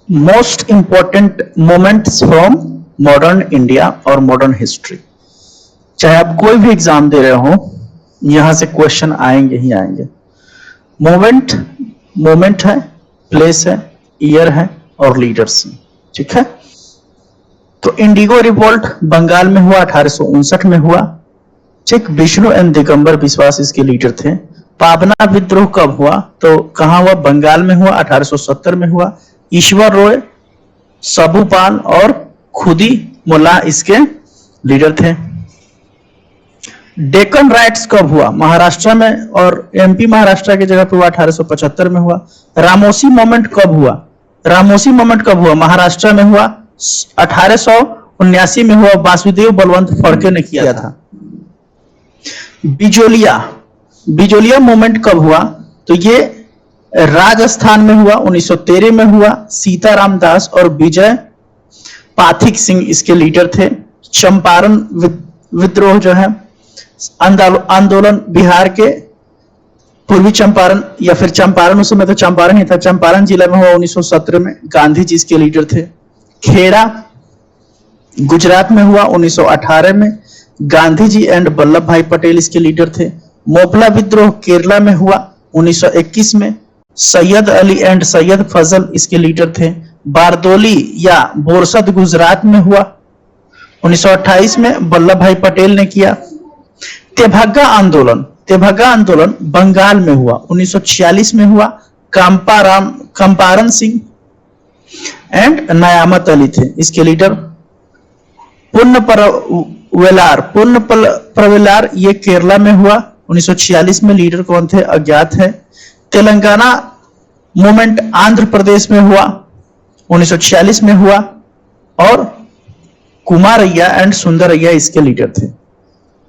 Most important moments from modern India और modern history. चाहे आप कोई भी एग्जाम दे रहे हो, यहां से क्वेश्चन आएंगे ही आएंगे। मोमेंट मोमेंट है, प्लेस है, ईयर है और लीडर्स हैं। ठीक है, तो इंडिगो रिवोल्ट बंगाल में हुआ, 1859 में हुआ। ठीक, विष्णु एंड दिगंबर बिश्वास इसके लीडर थे। पाबना विद्रोह कब हुआ, तो कहां हुआ, बंगाल में हुआ, 1870 में हुआ। ईश्वर रॉय, सबूपाल और खुदी मुल्ला इसके लीडर थे। डेक्कन राइट्स कब हुआ, महाराष्ट्र में और एमपी महाराष्ट्र की जगह पर हुआ, 1875 में हुआ। रामोसी मोमेंट कब हुआ, रामोसी मोमेंट कब हुआ, महाराष्ट्र में हुआ, 1879 में हुआ। वासुदेव बलवंत फड़के ने किया था। बिजोलिया बिजोलिया मोमेंट कब हुआ, तो ये राजस्थान में हुआ, 1913 में हुआ। सीताराम दास और विजय पाथिक सिंह इसके लीडर थे। चंपारण विद्रोह जो है आंदोलन बिहार के पूर्वी चंपारण या फिर चंपारण, उस समय तो चंपारण ही था, चंपारण जिला में हुआ 1917 में। गांधी जी इसके लीडर थे। खेड़ा गुजरात में हुआ 1918 में। गांधी जी एंड वल्लभ भाई पटेल इसके लीडर थे। मोपला विद्रोह केरला में हुआ 1921 में। सैयद अली एंड सैयद फजल इसके लीडर थे। बारदोली या बोरसद गुजरात में हुआ 1928 में, वल्लभ भाई पटेल ने किया। तेभगा आंदोलन बंगाल में हुआ, 1946 में हुआ। कंपारन सिंह एंड नयामत अली थे इसके लीडर। पुन्न प्रवेलार ये केरला में हुआ, 1946 में। लीडर कौन थे, अज्ञात है। तेलंगाना मूवमेंट आंध्र प्रदेश में हुआ, 1946 में हुआ। और कुमारैया एंड सुंदरैया इसके लीडर थे।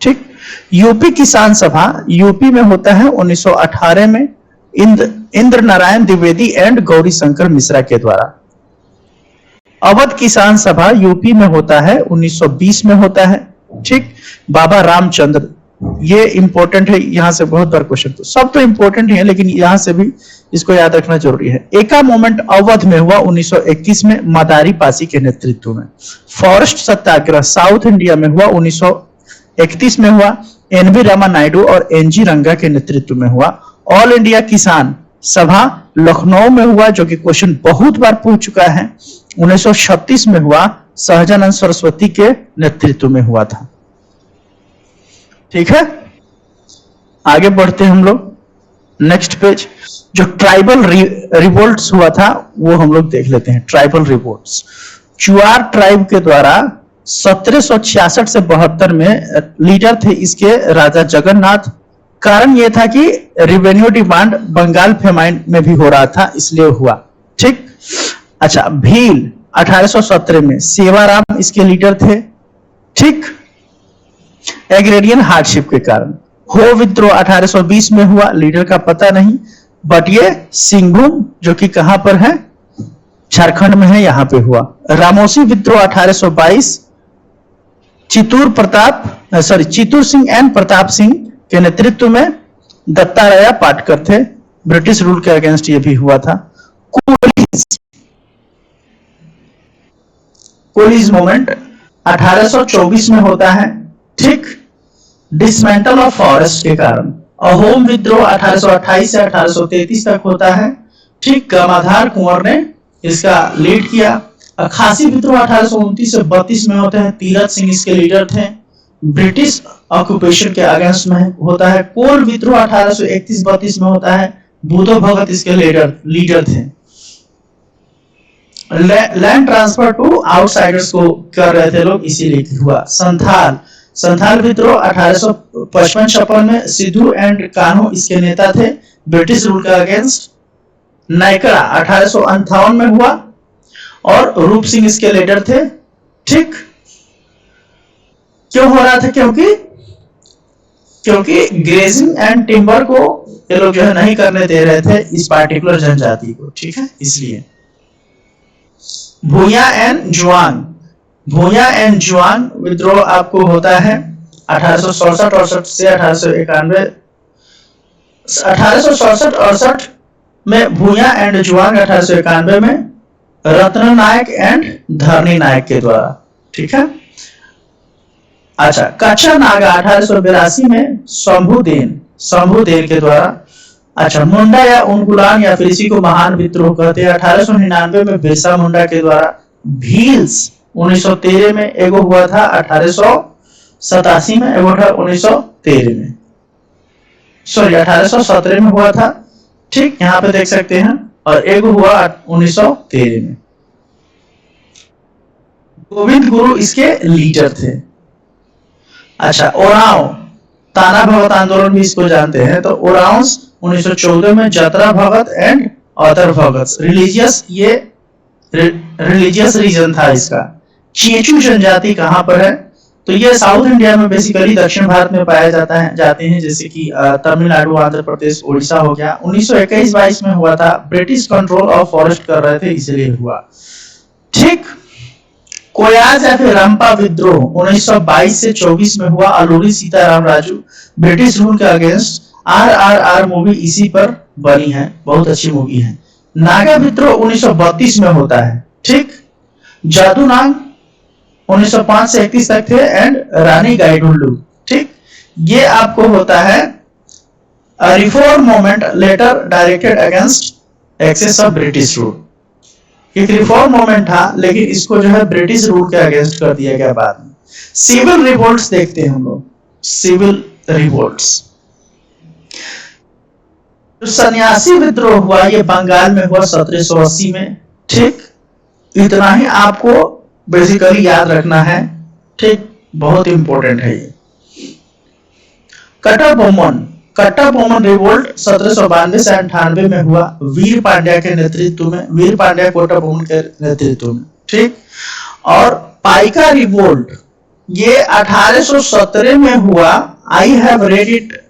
ठीक, यूपी किसान सभा यूपी में होता है 1918 में, इंद्र नारायण द्विवेदी एंड गौरी शंकर मिश्रा के द्वारा। अवध किसान सभा यूपी में होता है, 1920 में होता है। ठीक, बाबा रामचंद्र, ये इंपॉर्टेंट है, यहां से बहुत बार क्वेश्चन, तो सब तो इंपॉर्टेंट है लेकिन यहां से भी इसको याद रखना जरूरी है। एका मोमेंट अवध में हुआ 1921 में, मदारी पासी के नेतृत्व में। फॉरेस्ट सत्याग्रह साउथ इंडिया में हुआ, 1931 में हुआ। एनवी रामा नायडू और एनजी रंगा के नेतृत्व में हुआ। ऑल इंडिया किसान सभा लखनऊ में हुआ, जो कि क्वेश्चन बहुत बार पूछ चुका है, 1936 में हुआ। सहजानंद सरस्वती के नेतृत्व में हुआ था। ठीक है, आगे बढ़ते हैं हम लोग। नेक्स्ट पेज, जो ट्राइबल रिवोल्ट्स हुआ था वो हम लोग देख लेते हैं। ट्राइबल रिवोल्ट्स चुआर ट्राइब के द्वारा 1766 से 72 में लीडर थे इसके राजा जगन्नाथ। कारण यह था कि रेवेन्यू डिमांड बंगाल फेमाइन में भी हो रहा था, इसलिए हुआ। ठीक, अच्छा, भील 1817 में, सेवाराम इसके लीडर थे। ठीक, एग्रेरियन हार्डशिप के कारण। हो विद्रोह 1820 में हुआ, लीडर का पता नहीं, बट ये सिंहभूम जो कि कहां पर है, झारखंड में है, यहां पे हुआ। रामोसी विद्रोह 1822, चित्तूर सिंह एंड प्रताप सिंह के नेतृत्व में। दत्तात्रेय पाटकर थे, ब्रिटिश रूल के अगेंस्ट ये भी हुआ था। कोलीज मूवमेंट 1824 में होता है। ठीक, डिसमेंटल ऑफ फॉरेस्ट के कारण। अहोम विद्रोह 1828 से 1833 तक होता है। ठीक, गमाधार कुंवर ने इसका लीड किया। खासी विद्रोह 1829 से 32 में होता है। तीरथ सिंह इसके लीडर थे। ब्रिटिश ऑक्यूपेशन के अगेंस्ट में होता है। कोल विद्रोह 1831-32 में होता है। बुधो भगत इसके लीडर थे। लैंड ट्रांसफर टू आउटसाइडर्स को कर रहे थे लोग, इसीलिए हुआ। संथाल विद्रोह 1855-56 में। सिद्धू एंड कान्हो इसके नेता थे, ब्रिटिश रूल का अगेंस्ट। नायकड़ा 1858 में हुआ और रूप सिंह इसके लीडर थे। ठीक, क्यों हो रहा था, क्योंकि ग्रेजिंग एंड टिम्बर को ये लोग जो है नहीं करने दे रहे थे, इस पार्टिकुलर जनजाति को। ठीक है, इसलिए। भूया एंड जुआन विद्रोह आपको होता है 1867-68 से 1891। 1867-68 में भूया एंड जुआन, 1891 में रत्न नायक एंड धरनी नायक के द्वारा। ठीक है। अच्छा, कच्चा नागा 1882 में शंभुदेन के द्वारा। अच्छा, मुंडा या उनगुलान या फिर इसी को महान विद्रोह कहते हैं 1899 में बिरसा मुंडा के द्वारा। भील्स 1913 में एगो हुआ था, 1887 में एगो था 1913 में, सॉरी 1817 में हुआ था। ठीक, यहाँ पे देख सकते हैं, और एगो हुआ 1913 में। गोविंद गुरु इसके लीडर थे। अच्छा, ओराव ताना भगत आंदोलन भी इसको जानते हैं। तो ओराव 1914 में Jatra Bhagat and other Bhagat religious reason था इसका। चेचू जनजाति कहां पर है? तो ये साउथ इंडिया में बेसिकली दक्षिण भारत में पाया जाते हैं, जैसे कि तमिलनाडु, आंध्र प्रदेश, उड़ीसा हो गया। 1921-22 में हुआ था, ब्रिटिश कंट्रोल ऑफ फॉरेस्ट कर रहे थे इसलिए हुआ। ठीक। कोयाज या फिर रंपा विद्रोह 1922 से 24 में हुआ। अलूरी सीताराम राजू ब्रिटिश रूल के अगेंस्ट। RRR मूवी इसी पर बनी है, बहुत अच्छी मूवी है। नागा विद्रोह 1932 में होता है। ठीक। जादू नाग 1905 से 31 तक थे एंड रानी गाइडुल्लू। ठीक। ये आपको होता है reform movement later directed against excess of British rule. एक रिफॉर्म मूवमेंट था, लेकिन इसको जो है ब्रिटिश रूल के अगेंस्ट कर दिया गया बाद में। सिविल रिवोल्ट्स देखते हैं हम लोग। सिविल रिवोल्ट्स, जो सन्यासी विद्रोह हुआ ये बंगाल में हुआ 1780 में। ठीक। इतना ही आपको बेसिकली याद रखना है। ठीक, बहुत इंपॉर्टेंट है ये। कट्टाबोमन रिवोल्ट 1792 से 98 में हुआ, वीर पांड्या के नेतृत्व में, वीर पांड्या कट्टाबोमन के नेतृत्व में। ठीक। और पाइका रिवोल्ट ये 1817 में हुआ। I have read it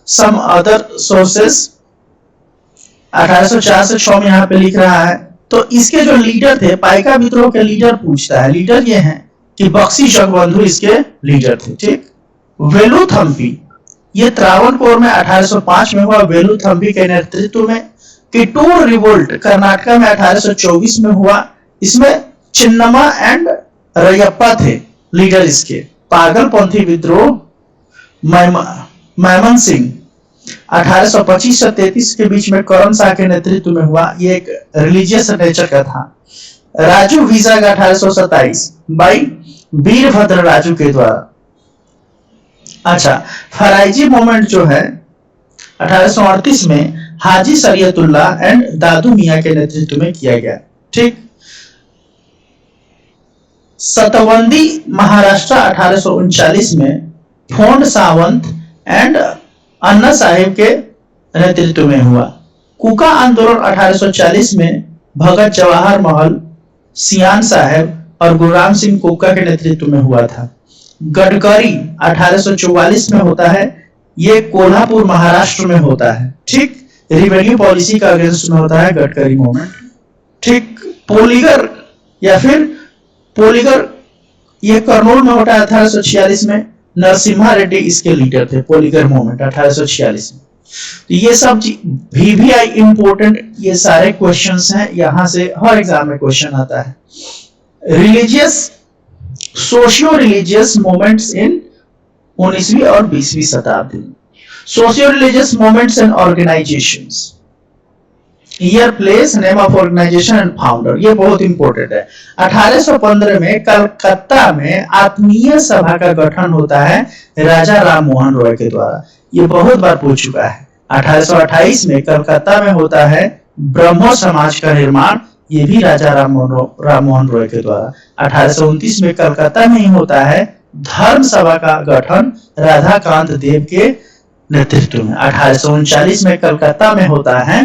some other sources. 1804 से 6 में यहाँ पे लिख रहा है। तो इसके जो लीडर थे, पाइका विद्रोह के लीडर पूछता है, लीडर ये हैं कि बक्सी जगबंधु इसके लीडर थे। ठीक। वेलुथम्पी ये त्रावणकोर में 1805 में हुआ, वेलुथम्पी के नेतृत्व में। किटूर रिवोल्ट कर्नाटक में 1824 में हुआ। इसमें चिन्नम्मा एंड रयप्पा थे लीडर इसके। पागलपंथी विद्रोह मैमन सिंह 1825 से 33 के बीच में करण शाह के नेतृत्व में हुआ। ये एक रिलीजियस नेचर का था। राजू विजाग 1827 बाई वीरभद्र राजू के द्वारा। अच्छा, फराइजी मूवमेंट जो है 1838 में हाजी शरीयतुल्लाह एंड दादू मियां के नेतृत्व में किया गया। ठीक। सतवंदी महाराष्ट्र 1839 में फोंड सावंत एंड अन्ना साहेब के नेतृत्व में हुआ। कुका आंदोलन 1840 में भगत जवाहर महल, सियान साहेब और गुरुराम सिंह कुका के नेतृत्व में हुआ था। गडकरी 1844 में होता है, ये कोल्हापुर महाराष्ट्र में होता है। ठीक। रिवेन्यू पॉलिसी का अगेंस्ट में होता है गडकरी मूवमेंट। ठीक। पोलिगर ये कर्नूल में होता है 1846 में। नरसिम्हा रेड्डी इसके लीडर थे। पोलिगर मूवमेंट 1846 में। तो ये सब VVI इंपोर्टेंट, ये सारे क्वेश्चंस हैं, यहां से हर एग्जाम में क्वेश्चन आता है। सोशियो रिलीजियस मूवमेंट्स इन 19वीं और 20वीं शताब्दी में। Socio religious movements and organisations, year, place, name of organisation and founder, ये बहुत इंपॉर्टेंट है। 1815 में कलकत्ता में आत्मीय सभा का गठन होता है राजा राम मोहन रॉय के द्वारा। ये बहुत बार पूछ चुका है। 1828 में कलकत्ता में होता है ब्रह्मो समाज का निर्माण, ये भी राजा राम मोहन रॉय के द्वारा। 1829 में कलकत्ता में ही होता है धर्म सभा का गठन राधाकांत देव के नेतृत्व में। 1839 में कलकत्ता में होता है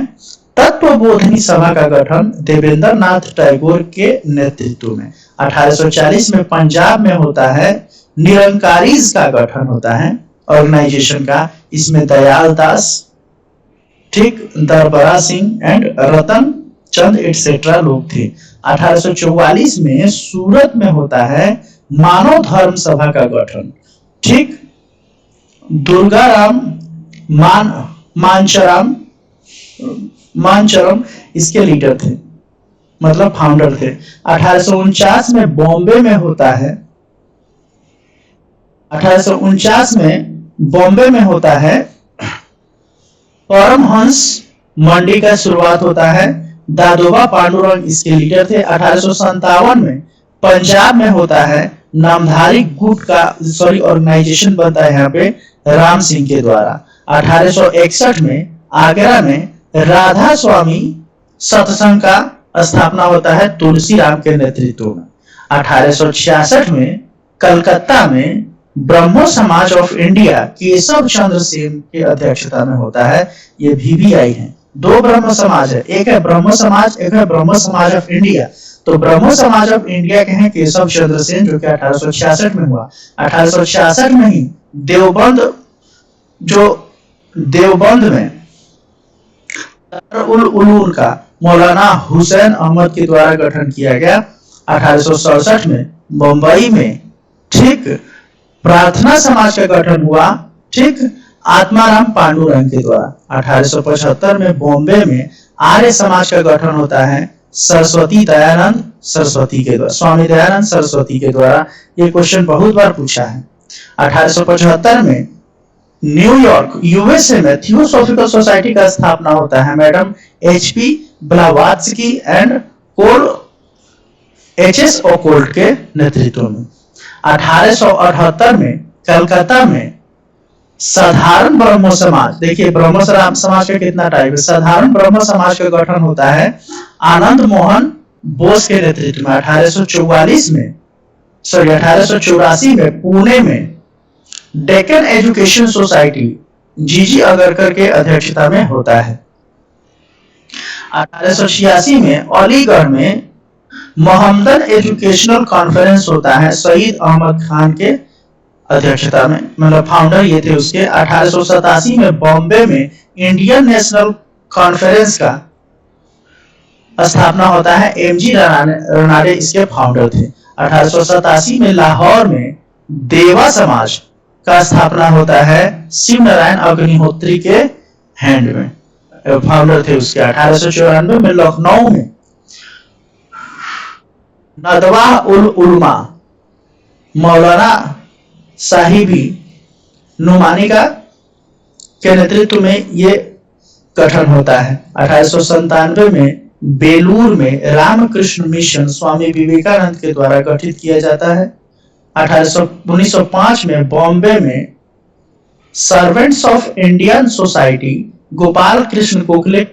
तत्वबोधिनी सभा का गठन देवेंद्र नाथ टैगोर के नेतृत्व में। 1840 में पंजाब में होता है निरंकारीज का गठन होता है ऑर्गेनाइजेशन का। इसमें दयाल दास, ठीक, दरबरा सिंह एंड रतन चंद एटसेट्रा लोग थे। 1844 में सूरत में होता है मानव धर्म सभा का गठन। ठीक। दुर्गाराम मानचरम इसके लीडर थे। मतलब फाउंडर थे। 1849 में बॉम्बे में होता है, 1849 में बॉम्बे में होता है परमहंस मंडी का शुरुआत होता है। दादोबा पांडुरंग इसके लीडर थे। 1857 में पंजाब में होता है नामधारी गुट का ऑर्गेनाइजेशन बनता है यहाँ पे राम सिंह के द्वारा। 1861 में आगरा में राधा स्वामी सत्संग का स्थापना होता है तुलसी राम के नेतृत्व में। 1866 में कलकत्ता में ब्रह्मो समाज ऑफ इंडिया केशव चंद्र सेन की अध्यक्षता में होता है। ये VBI है। दो ब्रह्म समाज है, एक है ब्रह्म समाज, एक है ब्रह्म समाज ऑफ इंडिया। तो ब्रह्म समाज ऑफ इंडिया के हैं केशव चंद्र सेन, जो कि 1866 में हुआ। 1866 में ही देवबंद में दारुल उलूम का मौलाना हुसैन अहमद के द्वारा गठन किया गया। 1867 में बंबई में ठीक प्रार्थना समाज का गठन हुआ, ठीक आत्माराम पांडुरंग के द्वारा। 1875 में बॉम्बे में आर्य समाज का गठन होता है सरस्वती दयानंद सरस्वती के द्वारा, स्वामी दयानंद सरस्वती के द्वारा। ये क्वेश्चन बहुत बार पूछा है। 1875 में न्यूयॉर्क USA में थियोसॉफिकल सोसाइटी का स्थापना होता है madam HP Blavatsky and Col HS ओकोल्ट के नेतृत्व में। 1878 में कलकत्ता में साधारण ब्रह्मो समाज, देखिए ब्रह्मो समाज का कितना टाइप है। साधारण ब्रह्मो समाज का गठन होता है आनंद मोहन बोस के नेतृत्व में। 1884 में पुणे में Deccan education society GG Agarkar के अध्यक्षता में होता है। 1886 में अलीगढ़ में मोहम्मदन एजुकेशनल कॉन्फ्रेंस होता है सईद अहमद खान के अध्यक्षता में, मतलब फाउंडर ये थे उसके। 1887 में बॉम्बे में इंडियन नेशनल कॉन्फ्रेंस का स्थापना होता है। MG रनाडे इसके फाउंडर थे। 1887 में लाहौर में देवा समाज का स्थापना होता है शिव नारायण अग्निहोत्री के हैंड में, फाउंडर थे उसके। 1894 में लखनऊ में नदवा उल उलमा मौलाना साहिबी नुमानी का के नेतृत्व में ये गठन होता है। 1897 में बेलूर में रामकृष्ण मिशन स्वामी विवेकानंद के द्वारा गठित किया जाता है। 1905 में बॉम्बे में servants of Indian society Gopal Krishna Gokhale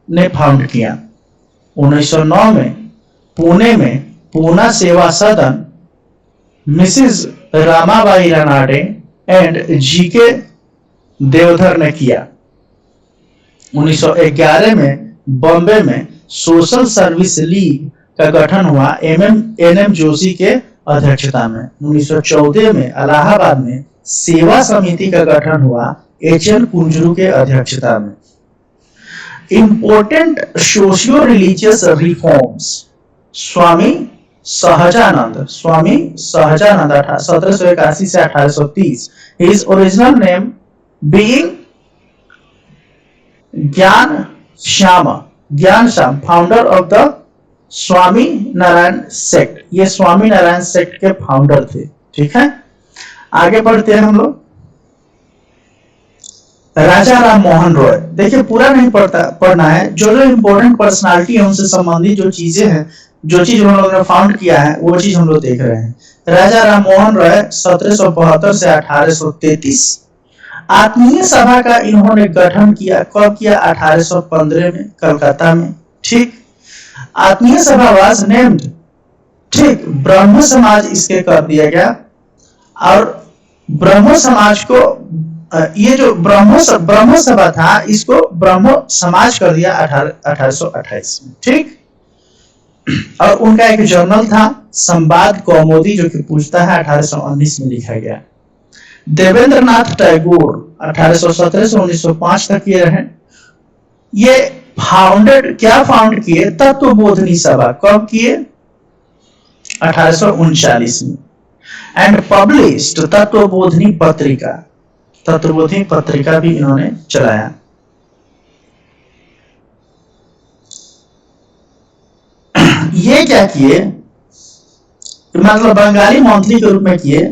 ने फाउंड किया। 1909 में पुणे में Poona Seva Sadan Mrs Ramabai Ranade and GK Deodhar ने किया। 1911 में बॉम्बे में सोशल सर्विस लीग का गठन हुआ NM जोशी के अध्यक्षता में। 1914 में इलाहाबाद में सेवा समिति का गठन हुआ HL कुंजरू के अध्यक्षता में। Important socio religious reforms Swami Sahajanand 1781 से 1830। His original name being ज्ञान Shyam, founder of the Swami Narayan sect. ये स्वामी नारायण सेक्ट के फाउंडर थे। ठीक है, आगे बढ़ते हैं हम लोग। राजा राम मोहन रॉय, देखिए पूरा नहीं पढ़ना है, जो इंपोर्टेंट पर्सनालिटी है उनसे संबंधित जो चीजें हैं, जो चीज हम लोगों ने फाउंड किया है वो चीज हम लोग देख रहे हैं। राजा राम मोहन रॉय 1772 से 1833। आत्मीय सभा का इन्होंने गठन किया, कब किया? 1815 में कलकत्ता में। ठीक, आत्मीय सभा वाज नेम्ड, ठीक, ब्रह्म समाज इसके कर दिया गया। और ब्रह्म समाज को ये जो ब्रह्म सभा था इसको ब्रह्म समाज कर दिया 1828 में। ठीक, और उनका एक जर्नल था संवाद कौमुदी जो कि पूछता है 1819 में लिखा गया। देवेंद्रनाथ टैगोर 1817 से 1905 तक ये रहे। ये फाउंड किए तत्वबोधनी सभा, कब किए? 1839 में। एंड पब्लिश्ड तत्वबोधनी पत्रिका भी इन्होंने चलाया। ये क्या किए, मतलब बंगाली मंथली के रूप में किए,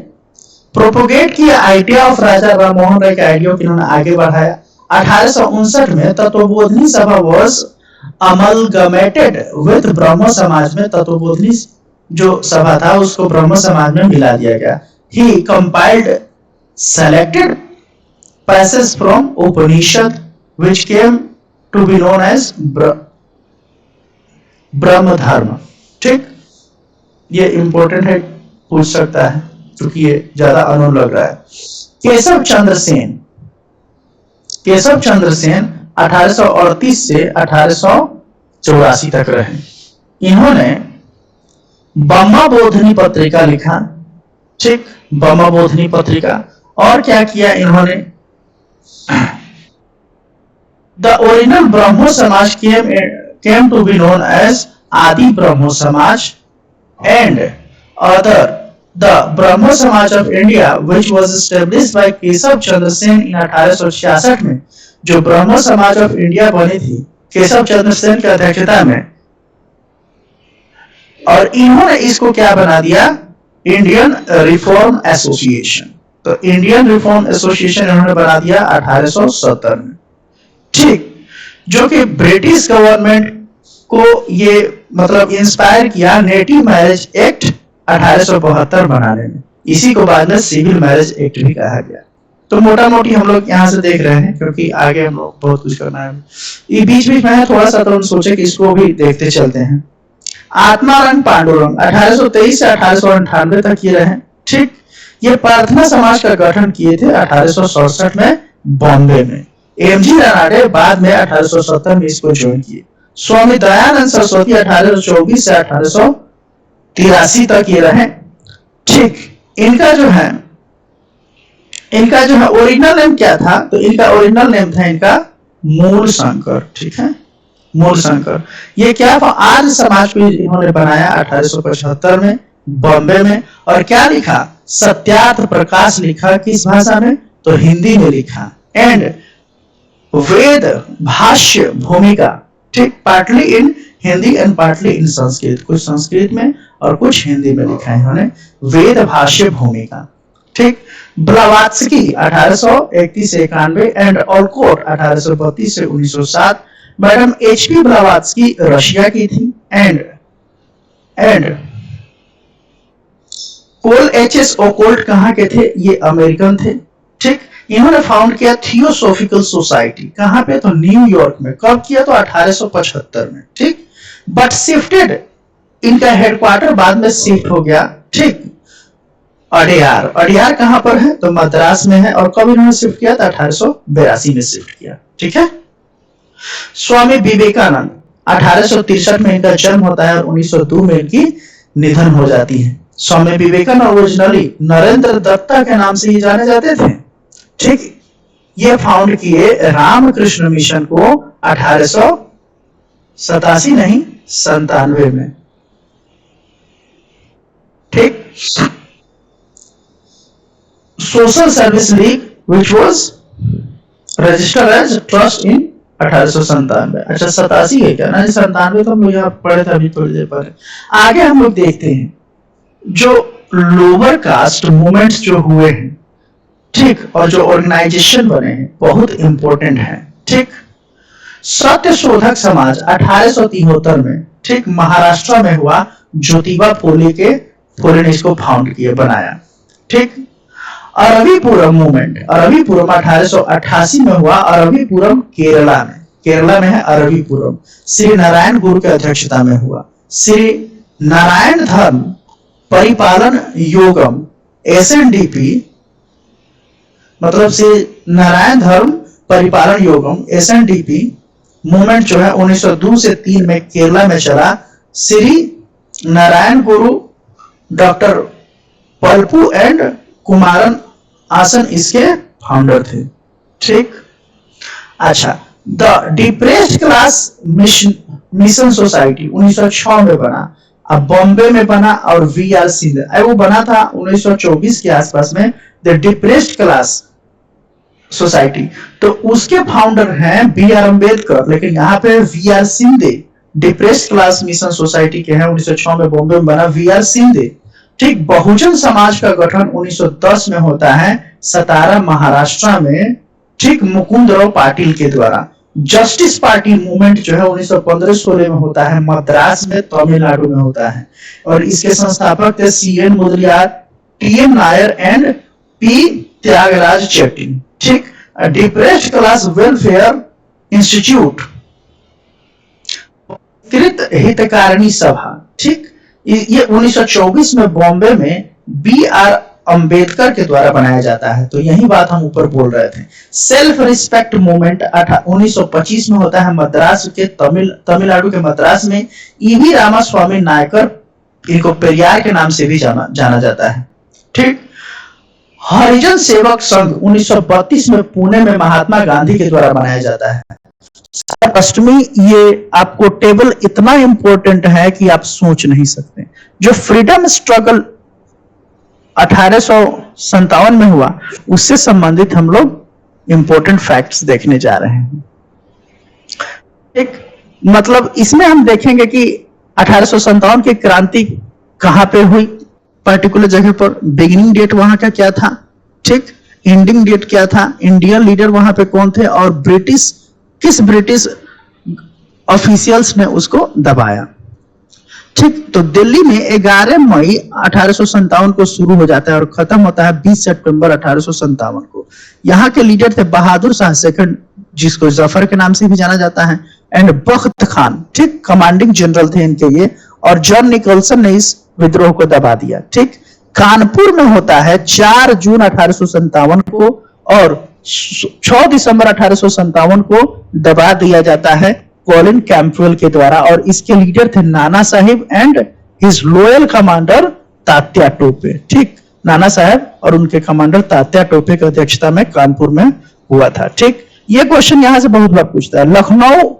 प्रोपोगेट किया आइडिया ऑफ राजा राममोहन राय के आइडिया को इन्होंने आगे बढ़ाया। 1859 में तत्वबोधिनी सभा वॉज अमलगमेटेड विद ब्रह्म समाज में, तत्वबोधिनी जो सभा था उसको ब्रह्म समाज में मिला दिया गया। ही compiled selected passages from Upanishad which came to be known as ब्रह्म धर्म। ठीक, ये इंपॉर्टेंट है, पूछ सकता है क्योंकि ये ज्यादा अनून लग रहा है। केशव चंद्र सेन 1838 से 1884 तक रहे। इन्होंने बम्मा बोधनी पत्रिका लिखा। ठीक, बम्मा बोधनी पत्रिका। और क्या किया इन्होंने, the original Brahmo Samaj came to be known as Adi Brahmo Samaj and other the Brahmo Samaj of India which was established by Keshav Chandra Sen in 1866 में। जो ब्रह्मो समाज ऑफ इंडिया बनी थी केशव चंद्र सेन की अध्यक्षता में, और इन्होंने इसको क्या बना दिया, इंडियन रिफॉर्म एसोसिएशन। तो इंडियन रिफॉर्म एसोसिएशन इन्होंने बना दिया 1870 में। ठीक, जो कि ब्रिटिश गवर्नमेंट को ये मतलब इंस्पायर किया नेटिव मैरिज एक्ट 1872 बनाने में। इसी को बाद में सिविल मैरिज एक्ट भी कहा गया। तो मोटा मोटी हम लोग यहाँ से देख रहे हैं क्योंकि आगे हम लोग बहुत कुछ करना है। ये बीच बीच में थोड़ा सा तो हम सोचे कि इसको भी देखते चलते हैं। आत्मारंग पांडुरंग 1823 से 1898 तक ये रहे। ठीक, ये प्रार्थना समाज का गठन किए थे 1867 में बॉम्बे में। एमजी रानाडे बाद में 1870 में इसको ज्वाइन किए। स्वामी दयानंद सरस्वती 1824 से 1883 तक ये रहे। ठीक, इनका जो है ओरिजिनल नेम क्या था, तो इनका ओरिजिनल नेम था इनका मूल शंकर। ठीक है, मूल शंकर। ये क्या था, आर्य समाज को इन्होंने बनाया 1875 में बॉम्बे में। और क्या लिखा, सत्यार्थ प्रकाश लिखा। किस भाषा में, तो हिंदी में लिखा। एंड वेद भाष्य भूमिका। ठीक, partly in Hindi and partly in Sanskrit, कुछ संस्कृत में और कुछ हिंदी में लिखा है इन्होंने, वेद भाष्य भूमिका। ठीक, ब्लावात्स्की 1831 से 91 एंड ऑलकोट 1832 से 1907। मैडम एचपी ब्लावात्स्की रशिया की थी। एंड कोल एचएस ओकोल्ट कहां के थे, ये अमेरिकन थे। ठीक, इन्होंने फाउंड किया थियोसोफिकल सोसाइटी। कहां पे, तो न्यूयॉर्क में। कब किया, तो 1875 में। ठीक, बट शिफ्टेड, इनका हेडक्वार्टर बाद में शिफ्ट हो गया। ठीक, अडियार। अडियार कहां पर है, तो मद्रास में है। और कब इन्होंने शिफ्ट किया, तो 1882 में शिफ्ट किया। ठीक है। स्वामी विवेकानंद 1863 में इनका जन्म होता है और 1902 में इनकी निधन हो जाती है। स्वामी विवेकानंद ओरिजिनली नरेंद्र दत्ता के नाम से ही जाने जाते थे। ठीक, ये फाउंड किए रामकृष्ण मिशन को 1887 नहीं 97 में। ठीक, social service league which was registered as trust in 1897। अच्छा 87 है क्या, नहीं 97 तो हम लोग यहाँ पढ़े थे अभी थोड़ी देर पहले। आगे हम लोग देखते हैं जो लोअर कास्ट मूवमेंट्स जो हुए हैं। ठीक, और जो ऑर्गेनाइजेशन बने हैं बहुत इंपॉर्टेंट है। ठीक, सत्य शोधक समाज 1873 में। ठीक, महाराष्ट्र में हुआ। ज्योतिबा फुले ने इसको फाउंड किया, बनाया। ठीक, अरविपुरम मूवमेंट, अरविपुरम 1888 में हुआ। अरविपुरम केरला में है अरविपुरम। श्री नारायण गुरु की अध्यक्षता में हुआ। श्री नारायण धर्म परिपालन योगम एसएनडीपी, मतलब श्री नारायण धर्म परिपालन योगम एसएनडीपी मूवमेंट जो है 1902 से 3 में केरला में चला। श्री नारायण गुरु, डॉक्टर पल्पू एंड कुमारन आसन इसके फाउंडर थे। ठीक, अच्छा, the depressed class mission society 1906 में बना। अब बॉम्बे में बना। और वीआर सिंह वो बना था 1924 के आसपास में, द डिप्रेस्ड क्लास सोसाइटी। तो उसके फाउंडर हैं बी आर अम्बेडकर, लेकिन यहाँ पे VR Singh depressed class mission society के हैं, 1906 में बॉम्बे में बना। वी.आर. सिंधे, ठीक, बहुजन समाज का गठन 1910 में होता है सतारा महाराष्ट्र में, ठीक, मुकुंदराव पाटिल के द्वारा। जस्टिस पार्टी मूवमेंट जो है 1915-16 में होता है मद्रास में, तमिलनाडु में होता है, और इसके संस्थापक थे C N. Mudaliar, T M. Nair and P. Thyagaraja Chetty. ठीक, डिप्रेस्ड क्लास वेलफेयर इंस्टीट्यूट, कृत हितकारिणी सभा, ठीक, ये 1924 में बॉम्बे में बी.आर. अंबेडकर के द्वारा बनाया जाता है। तो यही बात हम ऊपर बोल रहे थे। सेल्फ रिस्पेक्ट मूवमेंट 1925 में होता है मद्रास के, तमिलनाडु के मद्रास में। ईवी रामास्वामी नायकर, इनको पेरियार के नाम से भी जाना जाता है। ठीक, हरिजन सेवक संघ 1932 में पुणे में महात्मा गांधी के द्वारा बनाया जाता है। अष्टमी, ये आपको टेबल इतना इंपॉर्टेंट है कि आप सोच नहीं सकते। जो फ्रीडम स्ट्रगल 1857 में हुआ, उससे संबंधित हम लोग इंपॉर्टेंट फैक्ट्स देखने जा रहे हैं। एक मतलब इसमें हम देखेंगे कि 1857 की क्रांति कहां पे हुई, पर्टिकुलर जगह पर। बिगिनिंग डेट वहां का क्या था, ठीक, एंडिंग डेट क्या था, इंडियन लीडर वहां पे कौन थे, और किस ब्रिटिश ऑफिशियल्स ने उसको दबाया। ठीक, तो दिल्ली में 11 मई 1857 को शुरू हो जाता है और खत्म होता है 20 सितंबर 1857 को। यहाँ के लीडर थे बहादुर शाह सेकंड, जिसको जफर के नाम से भी जाना जाता है, एंड बख्त खान, ठीक, कमांडिंग जनरल थे इनके ये, और जॉन निकोलसन ने इस विद्रोह को दबा दिया। ठीक, कानपुर में होता है 4 जून 1857 को, और 6 दिसंबर 1857 को दबा दिया जाता है कॉलिन कैंपवेल के द्वारा, और इसके लीडर थे Nana Sahib and his loyal commander Tatya Tope. ठीक, नाना साहब और उनके कमांडर तात्या टोपे की अध्यक्षता में कानपुर में हुआ था। ठीक, ये क्वेश्चन यहां से बहुत बार पूछता है। लखनऊ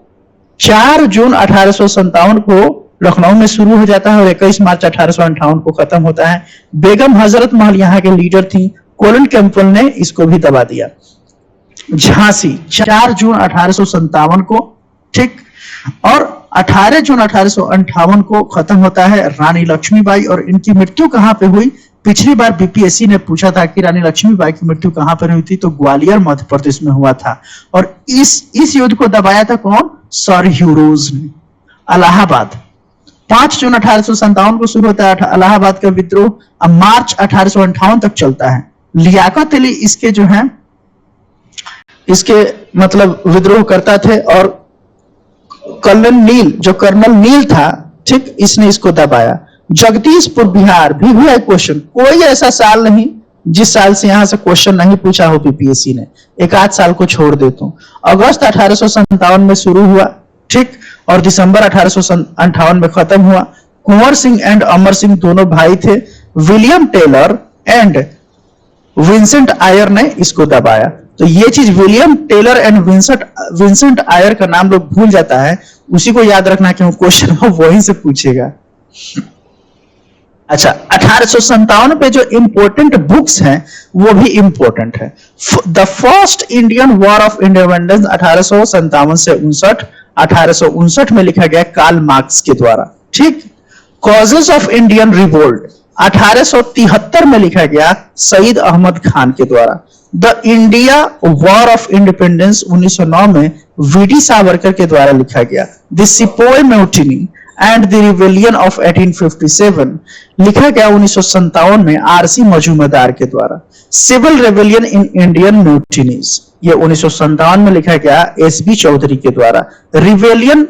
4 जून 1857 को लखनऊ में शुरू हो जाता है और 21 मार्च 1858 को खत्म होता है। बेगम हजरत महल यहाँ के लीडर थी, कॉलिन कैंपवेल ने इसको भी दबा दिया। झांसी 4 जून 1857 को, ठीक, और 18 जून 1858 को खत्म होता है। रानी लक्ष्मीबाई, और इनकी मृत्यु कहां पे हुई, पिछली बार बीपीएससी ने पूछा था कि रानी लक्ष्मीबाई की मृत्यु कहां पर हुई थी, तो ग्वालियर मध्य प्रदेश में हुआ था। और इस युद्ध को दबाया था कौन, सर ह्यूरोज ने। इलाहाबाद 5 जून 1857 को शुरू होता है इलाहाबाद का विद्रोह, अब मार्च 1858 तक चलता है। लियाकत अली इसके जो है, इसके मतलब विद्रोह करता थे, और कर्नल नील था, ठीक, इसने इसको दबाया। जगदीशपुर बिहार भी है क्वेश्चन, कोई ऐसा साल नहीं जिस साल से यहां से क्वेश्चन नहीं पूछा हो बीपीएससी ने, एक आध साल को छोड़ देता हूं। अगस्त 1857 में शुरू हुआ, ठीक, और दिसंबर 1858 में खत्म हुआ। कुंवर सिंह एंड अमर सिंह दोनों भाई थे। William Taylor and Vincent Eyre ने इसको दबाया। तो ये चीज William Taylor and Vincent Eyre का नाम लोग भूल जाता है, उसी को याद रखना क्यों, क्वेश्चन वहीं से पूछेगा। अच्छा, 1857 पे जो इंपॉर्टेंट बुक्स हैं वो भी इंपॉर्टेंट है। The first Indian war of independence 1857 से 59, 1859 में लिखा गया कार्ल मार्क्स के द्वारा। ठीक, कॉजेस ऑफ इंडियन रिवोल्ट 1873 में लिखा गया सईद अहमद खान के द्वारा। The India war of independence 1909 में वीडी सावरकर के द्वारा लिखा गया। The sepoy mutiny and the rebellion of 1857 लिखा गया 1957 में आरसी मजूमदार के द्वारा। Civil rebellion in Indian mutinies ये 1957 में लिखा गया एसबी चौधरी के द्वारा। रिवेलियन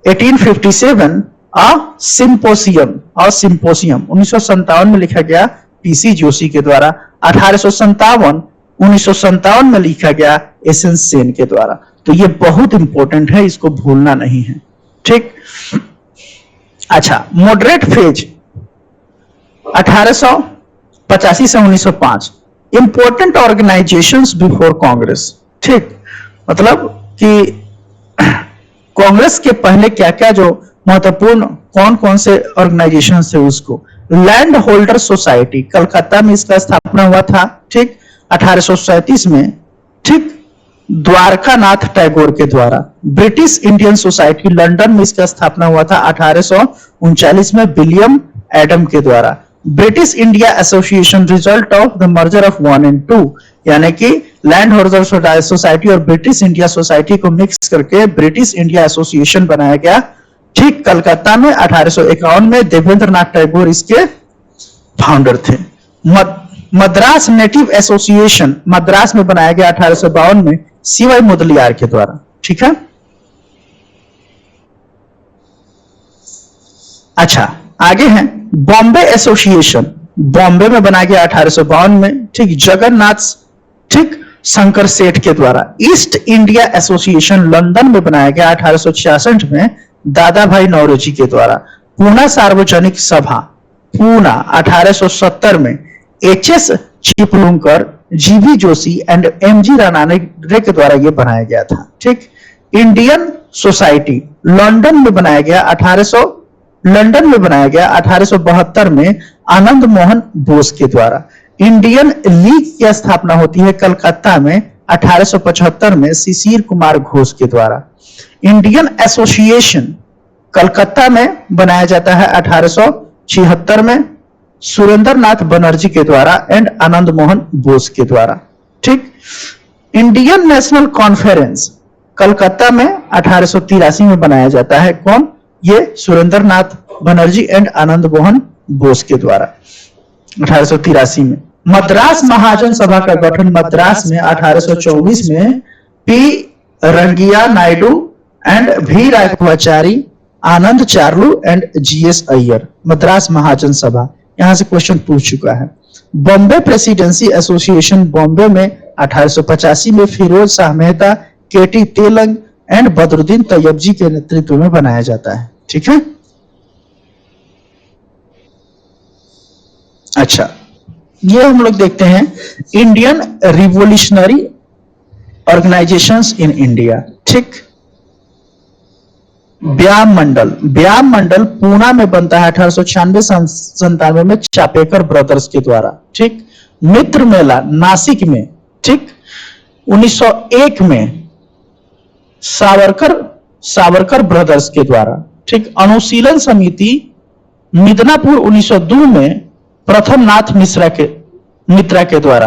1857 सिंपोसियम 1957 में लिखा गया पीसी जोशी के द्वारा। 1957 में लिखा गया एसएन सेन के द्वारा। तो ये बहुत इंपॉर्टेंट है, इसको भूलना नहीं है। ठीक, अच्छा, मॉडरेट फेज 1885 से 1905 इंपॉर्टेंट ऑर्गेनाइजेशंस बिफोर कांग्रेस। ठीक, मतलब कि कांग्रेस के पहले क्या क्या जो महत्वपूर्ण कौन कौन से ऑर्गेनाइजेशन थे उसको। लैंड होल्डर सोसाइटी कलकत्ता में इसका स्थापना हुआ था। ठीक, 1837 में। ठीक, द्वारकानाथ टैगोर के द्वारा। ब्रिटिश इंडियन सोसाइटी लंदन में इसका स्थापना हुआ था 1839 में विलियम एडम के द्वारा। British India association result of the merger of 1 and 2, यानी कि लैंड होल्डर सोसाइटी और ब्रिटिश इंडिया सोसाइटी को मिक्स करके ब्रिटिश इंडिया एसोसिएशन बनाया गया, ठीक कलकत्ता में 1851 में। देवेंद्र नाथ टैगोर इसके फाउंडर थे। मद्रास नेटिव एसोसिएशन मद्रास में बनाया गया 1852 में सीवाई मुदलियार के द्वारा। ठीक है, अच्छा आगे है बॉम्बे एसोसिएशन, बॉम्बे में बनाया गया 1852 में, ठीक जगन्नाथ ठीक शंकर सेठ के द्वारा। ईस्ट इंडिया एसोसिएशन लंदन में बनाया गया 1866 में दादा भाई नौरोजी के द्वारा। पूना सार्वजनिक सभा पूना 1870 में H S. Chiplunkar, G V. Joshi and M G. Ranade के द्वारा यह बनाया गया था। ठीक, इंडियन सोसाइटी लंदन में बनाया गया 1872 में आनंद मोहन बोस के द्वारा। इंडियन लीग की स्थापना होती है कलकत्ता में 1875 में शिशिर कुमार घोष के द्वारा। इंडियन एसोसिएशन कलकत्ता में बनाया जाता है 1876 में सुरेंद्र नाथ बनर्जी के द्वारा एंड आनंद मोहन बोस के द्वारा। ठीक, इंडियन नेशनल कॉन्फ्रेंस कलकत्ता में 1883 में बनाया जाता है। कौन? ये सुरेंद्र नाथ बनर्जी एंड आनंद मोहन बोस के द्वारा 1883 में। मद्रास महाजन सभा का गठन मद्रास में 1824 में पी रंगिया नायडू एंड भी राघवाचारी, आनंद चार्लू एंड जी.एस. अय्यर। मद्रास महाजन सभा, यहां से क्वेश्चन पूछ चुका है। बॉम्बे प्रेसिडेंसी एसोसिएशन बॉम्बे में 1885 में फिरोज शाह मेहता, केटी तेलंग एंड बदरुद्दीन तैयबजी के नेतृत्व में बनाया जाता है। ठीक है, अच्छा ये हम लोग देखते हैं Indian revolutionary organisations in India. ठीक, व्यायाम मंडल पूना में बनता है 1896-97 में चापेकर ब्रदर्स के द्वारा। ठीक, मित्र मेला नासिक में, ठीक 1901 में सावरकर ब्रदर्स के द्वारा। ठीक, अनुशीलन समिति मिदनापुर 1902 में प्रथम नाथ मित्रा के द्वारा।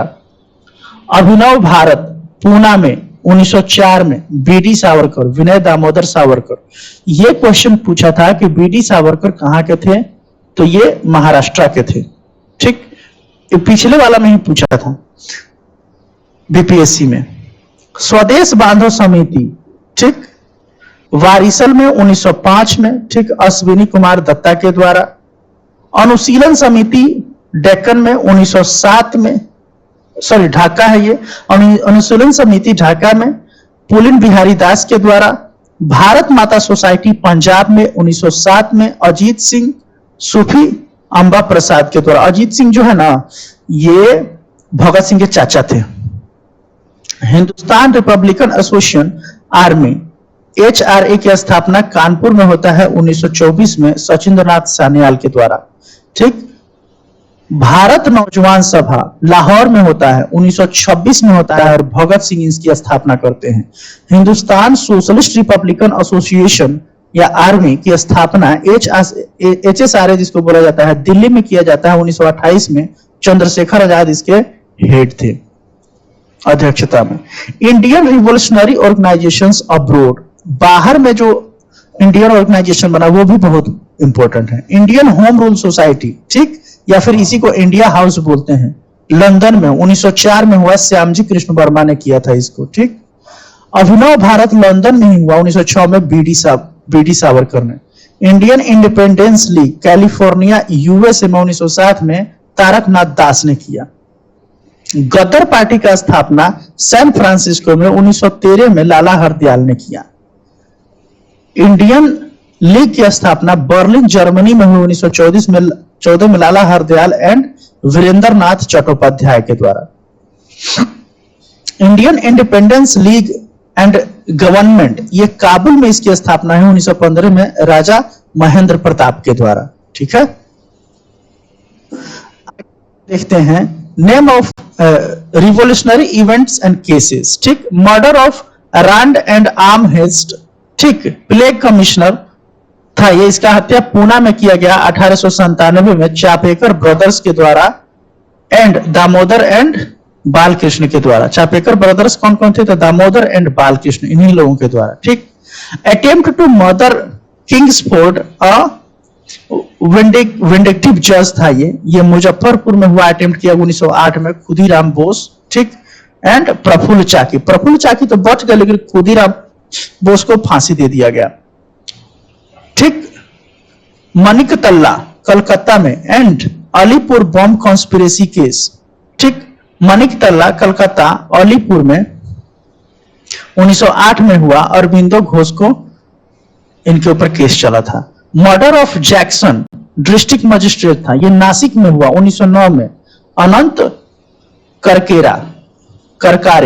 अभिनव भारत पूना में 1904 में बी.डी. सावरकर, विनय दामोदर सावरकर। यह क्वेश्चन पूछा था कि बी.डी. सावरकर कहां के थे, तो ये महाराष्ट्र के थे। ठीक, पिछले वाला में ही पूछा था बीपीएससी में। स्वदेश बांधो समिति, ठीक वारिसल में 1905 में, ठीक अश्विनी कुमार दत्ता के द्वारा। अनुशीलन समिति डेक्कन में 1907 में, सॉरी ढाका है ये। अनुशीलन समिति ढाका में पुलिन बिहारी दास के द्वारा। भारत माता सोसाइटी पंजाब में 1907 में अजीत सिंह सूफी अंबा प्रसाद के द्वारा। अजीत सिंह जो है ना, ये भगत सिंह के चाचा थे। Hindustan Republican association army HRA की स्थापना कानपुर में होता है 1924 में सचिंद्रनाथ सान्याल के द्वारा। ठीक, भारत नौजवान सभा लाहौर में होता है 1926 में होता है और भगत सिंह इसकी स्थापना करते हैं। हिंदुस्तान सोशलिस्ट रिपब्लिकन एसोसिएशन या आर्मी की स्थापना HSRA जिसको बोला जाता है दिल्ली में किया जाता है 1928 में। चंद्रशेखर आजाद इसके हेड थे अध्यक्षता में। इंडियन रिवोल्यूशनरी ऑर्गेनाइजेशंस अब्रोड, बाहर में जो इंडियन ऑर्गेनाइजेशन बना वो भी बहुत इंपॉर्टेंट है। इंडियन होम रूल सोसाइटी, ठीक या फिर इसी को इंडिया हाउस बोलते हैं, लंदन में 1904 में हुआ। श्यामजी कृष्ण वर्मा ने किया था इसको। ठीक, अभिनव भारत लंदन में ही हुआ 1906 में बी.डी. सावरकर ने। Indian independence league California USA में 1907 में तारकनाथ दास ने किया। गदर पार्टी का स्थापना सैन फ्रांसिस्को में 1913 में लाला हरदयाल ने किया। इंडियन लीग की स्थापना बर्लिन जर्मनी में हुई 1914 में लाला हरदयाल एंड वीरेंद्र नाथ चट्टोपाध्याय के द्वारा। Indian independence league and government, ये काबुल में इसकी स्थापना है 1915 में राजा महेंद्र प्रताप के द्वारा। ठीक है, देखते हैं name of revolutionary events and cases, ठीक, murder of Rand and arm heist, ठीक, प्लेग कमिश्नर था ये, इसका हत्या पूना में किया गया 1897 में चापेकर ब्रदर्स के द्वारा एंड दामोदर एंड बालकृष्ण के द्वारा। चापेकर ब्रदर्स कौन कौन थे? तो दामोदर एंड बालकृष्ण, इन्हीं लोगों के द्वारा, ठीक। Attempt to murder Kingsford vindictive जज था ये मुजफ्फरपुर में हुआ, अटेम्प्ट किया 1908 में खुदीराम बोस, ठीक। एंड प्रफुल्ल चाकी तो बच गए, लेकिन खुदीराम बोस को फांसी दे दिया गया, ठीक। मनिकतल्ला कलकत्ता में and Alipur bomb conspiracy case, ठीक। मनिकतल्ला कलकत्ता अलीपुर में 1908 में हुआ, अरविंदो घोष को इनके ऊपर केस चला था। Murder of Jackson district magistrate था, ये नासिक में हुआ 1909 में, अनंत करकारे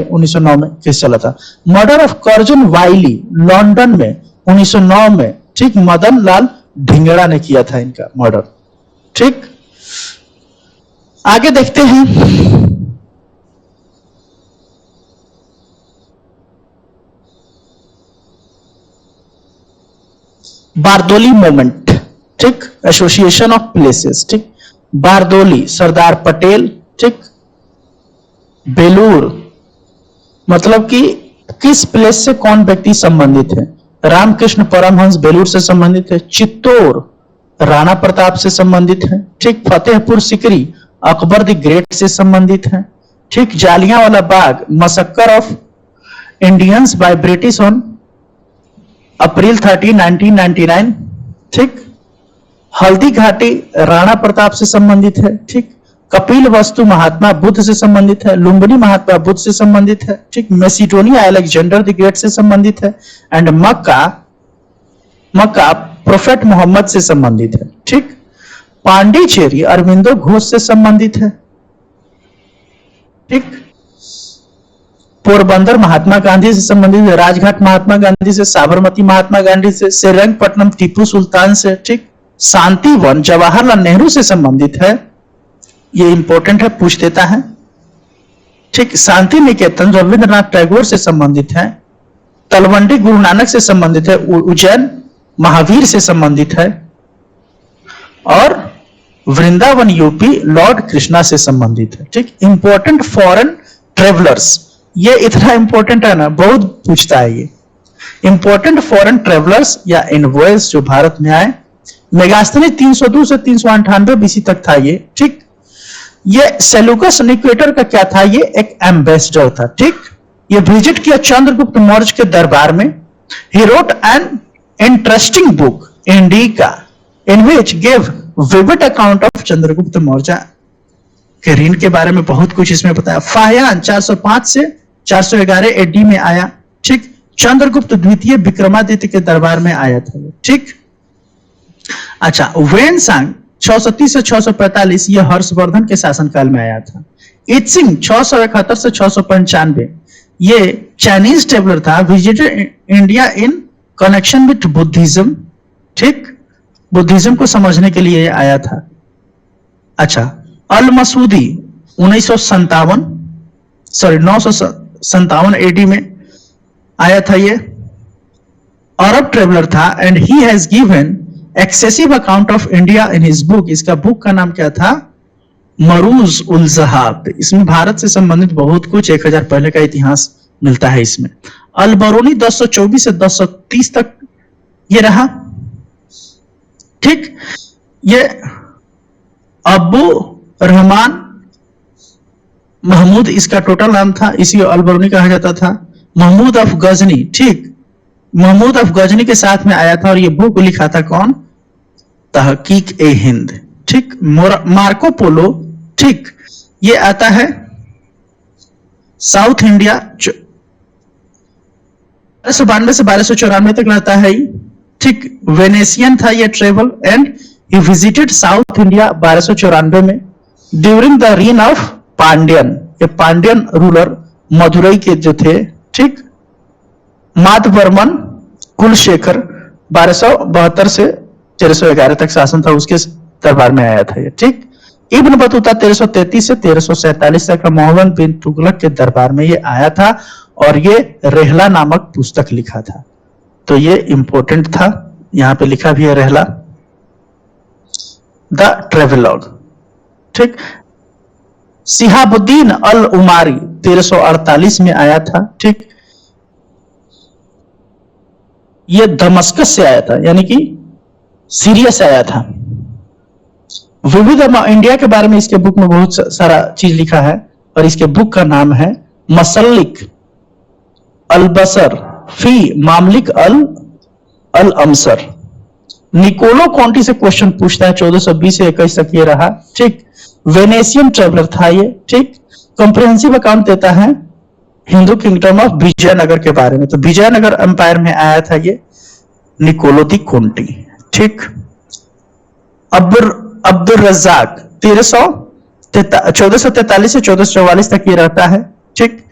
1909 में केस चला था। मर्डर ऑफ कर्जन वाइली लंदन में 1909 में, ठीक, मदन लाल ढिंगड़ा ने किया था इनका मर्डर, ठीक। आगे देखते हैं, बारदोली मोमेंट, ठीक, एसोसिएशन ऑफ प्लेसेस, ठीक। बारदोली सरदार पटेल, ठीक। बेलूर मतलब कि किस प्लेस से कौन व्यक्ति संबंधित है? रामकृष्ण परमहंस बेलूर से संबंधित है। चित्तौर राणा प्रताप से संबंधित है, ठीक। फतेहपुर सिकरी अकबर द ग्रेट से संबंधित है, ठीक। Jallianwala Bagh massacre of Indians by British on April 30, 1999, ठीक। हल्दी घाटी राणा प्रताप से संबंधित है, ठीक। कपिल वस्तु महात्मा बुद्ध से संबंधित है। लुम्बिनी महात्मा बुद्ध से संबंधित है, ठीक। मैसिडोनिया अलेक्जेंडर द ग्रेट से संबंधित है। एंड मक्का प्रोफेट मोहम्मद से संबंधित है, ठीक। पांडिचेरी अरविंदो घोष से संबंधित है, ठीक। पोरबंदर महात्मा गांधी से संबंधित है। राजघाट महात्मा गांधी से, साबरमती महात्मा गांधी से, श्रीरंगपट्टनम टीपू सुल्तान से, ठीक। शांतिवन जवाहरलाल नेहरू से संबंधित है, ये इंपॉर्टेंट है, पूछ देता है, ठीक। शांति निकेतन रविंद्रनाथ टैगोर से संबंधित है। तलवंडी गुरु नानक से संबंधित है। उज्जैन महावीर से संबंधित है। और वृंदावन यूपी लॉर्ड कृष्णा से संबंधित है, ठीक। इंपॉर्टेंट फॉरेन ट्रेवलर्स, ये इतना इंपॉर्टेंट है ना, बहुत पूछता है ये। इंपॉर्टेंट फॉरेन ट्रेवलर्स या इनवॉयस जो भारत में आए, मेगास्थनी 302 से 398 बीसी तक था ये, ठीक। ये सेलुकस निकेटर का क्या था? ये एक एम्बेसडर था, ठीक। ये विजिट किया चंद्रगुप्त मौर्य के दरबार में। He wrote an interesting book indica in which give vivid account of Chandragupta Maurya के रीन के बारे में बहुत कुछ इसमें बताया। फाहियान 405 से 411 एडी में आया, ठीक। चंद्रगुप्त द्वितीय विक्रमादित्य के दरबार में आया था, ठीक। अच्छा, वेनसांग 630 से 645 ये हर्षवर्धन के शासनकाल में आया था। इत्सिंग 671 से 695 ये चाइनीज ट्रेवलर था, visited India in connection with Buddhism, ठीक। बुद्धिज्म को समझने के लिए आया था। अच्छा, अल मसूदी 957 एडी में आया था, ये अरब ट्रेवलर था। And he has given excessive account of India in his book. इसका बुक का नाम क्या था? मरूज उल ज़हाब। इसमें भारत से संबंधित बहुत कुछ 1000 पहले का इतिहास मिलता है इसमें। अल बरूनी 1024 से 1030 तक ये रहा, ठीक। ये अबू रहमान महमूद इसका टोटल नाम था, इसी अल बरूनी कहा जाता था। महमूद ऑफ गजनी, ठीक। महमूद ऑफ गजनी के साथ में आया था। और ये बुक लिखा था कौन? तहकीक ए हिंद, ठीक। मार्को पोलो, ठीक। ये आता है साउथ इंडिया 1292 से 1294 तक रहता है, ठीक। वेनेशियन था ये travel and he visited South India 1294 में during the reign of Pandyan. ये पांड्यन रूलर मदुरई के जो थे, ठीक। माधवर्मन कुलशेखर 1272 से 1311 तक शासन था, उसके दरबार में आया था ये, ठीक। इब्न बतूता 1333 से 1347 तक मोहम्मद बिन तुगलक के दरबार में ये आया था और ये रहला नामक पुस्तक लिखा था। तो ये इंपॉर्टेंट था, यहां पे लिखा भी है रहला द ट्रेवेलॉग। ठीक। शिहाबुद्दीन अल उमारी 1348 में आया था। ठीक। ये दमस्कस से आया था, यानी कि सीरिया से आया था। विविध इंडिया के बारे में इसके बुक में बहुत सारा चीज लिखा है और इसके बुक का नाम है मसल्लिक अल-बसर फी मामलिक अल अमसर। निकोलो कॉन्टी से क्वेश्चन पूछता है, 1420 से 21 तक ये रहा। ठीक। वेनेशियन ट्रेवलर था ये। ठीक। कॉम्प्रिहेंसिव अकाउंट देता है हिंदू किंगडम ऑफ विजयनगर के बारे में। तो विजयनगर एम्पायर में आया था ये निकोलो दी कॉन्टी। ठीक। अब्दुल रज्जाक 1443 से 1444 तक ये रहता है। ठीक।